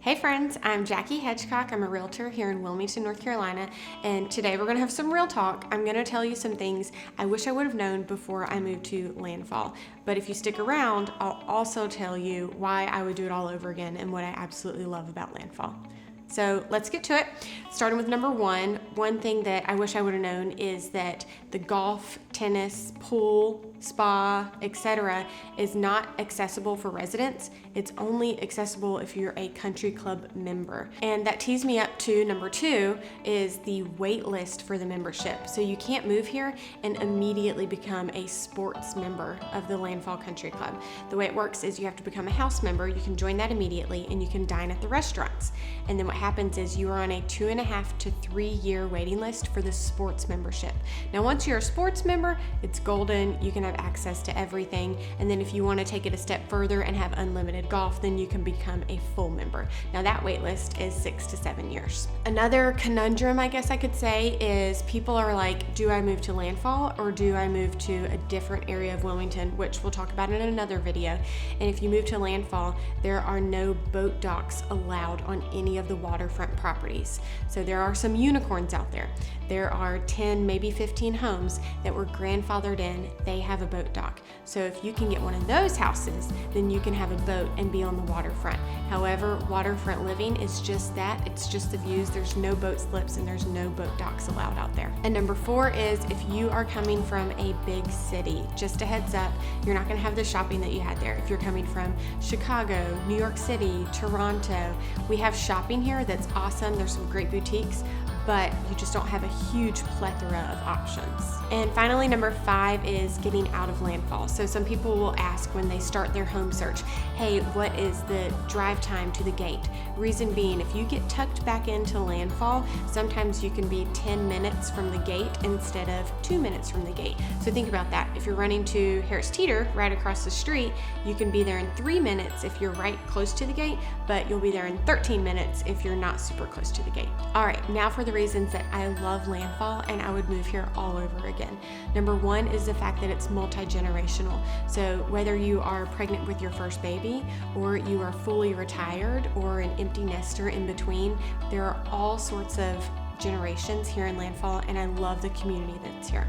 Hey friends, I'm Jackie Hedgecock. I'm a realtor here in Wilmington, North Carolina, and today we're gonna have some real talk. I'm gonna tell you some things I wish I would have known before I moved to Landfall. But if you stick around, I'll also tell you why I would do it all over again and what I absolutely love about Landfall. So let's get to it. Starting with number one thing that I wish I would have known is that the golf, tennis, pool, spa, etc. is not accessible for residents. It's only accessible if you're a country club member. And that tees me up to number two is the wait list for the membership. So you can't move here and immediately become a sports member of the Landfall Country Club. The way it works is you have to become a house member. You can join that immediately and you can dine at the restaurants. And then what happens is you are on a 2.5 to 3 year waiting list for the sports membership. Now, once you're a sports member, it's golden. You can have access to everything. And then if you want to take it a step further and have unlimited golf, then you can become a full member. Now that wait list is 6 to 7 years. Another conundrum, I guess I could say, is people are like, do I move to Landfall or do I move to a different area of Wilmington, which we'll talk about in another video. And if you move to Landfall, there are no boat docks allowed on any of the waterfront properties. So there are some unicorns out there. There are 10, maybe 15 homes that were grandfathered in. They have a boat dock. So if you can get one of those houses, then you can have a boat and be on the waterfront. However, waterfront living is just that. It's just the views. There's no boat slips and there's no boat docks allowed out there. And number four is if you are coming from a big city, just a heads up, you're not gonna have the shopping that you had there. If you're coming from Chicago, New York City, Toronto, we have shopping here that's awesome. There's some great boutiques, but you just don't have a huge plethora of options. And finally, number five is getting out of Landfall. So some people will ask when they start their home search, hey, what is the drive time to the gate? Reason being, if you get tucked back into Landfall, sometimes you can be 10 minutes from the gate instead of 2 minutes from the gate. So think about that. If you're running to Harris Teeter right across the street, you can be there in 3 minutes if you're right close to the gate, but you'll be there in 13 minutes if you're not super close to the gate. All right, now for the reasons that I love Landfall and I would move here all over again. Number one is the fact that it's multi-generational. So whether you are pregnant with your first baby or you are fully retired or an empty nester in between, there are all sorts of generations here in Landfall, and I love the community that's here.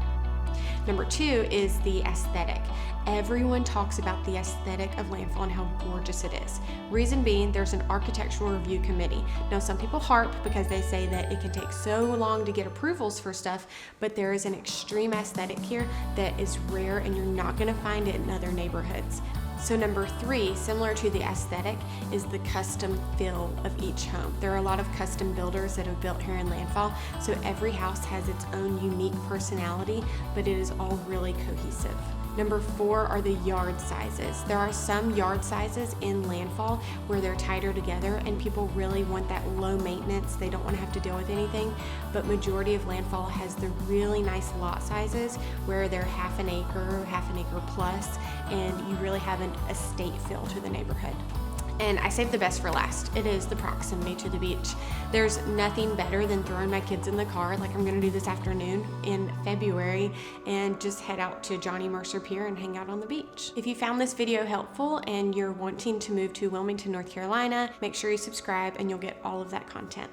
Number two is the aesthetic. Everyone talks about the aesthetic of Landfall and how gorgeous it is. Reason being, there's an architectural review committee. Now, some people harp because they say that it can take so long to get approvals for stuff, but there is an extreme aesthetic here that is rare and you're not gonna find it in other neighborhoods. So number three, similar to the aesthetic, is the custom feel of each home. There are a lot of custom builders that have built here in Landfall, so every house has its own unique personality, but it is all really cohesive. Number four are the yard sizes. There are some yard sizes in Landfall where they're tighter together and people really want that low maintenance. They don't want to have to deal with anything, but majority of Landfall has the really nice lot sizes where they're half an acre plus, and you really have an estate feel to the neighborhood. And I saved the best for last. It is the proximity to the beach. There's nothing better than throwing my kids in the car, like I'm gonna do this afternoon in February, and just head out to Johnny Mercer Pier and hang out on the beach. If you found this video helpful and you're wanting to move to Wilmington, North Carolina, make sure you subscribe and you'll get all of that content.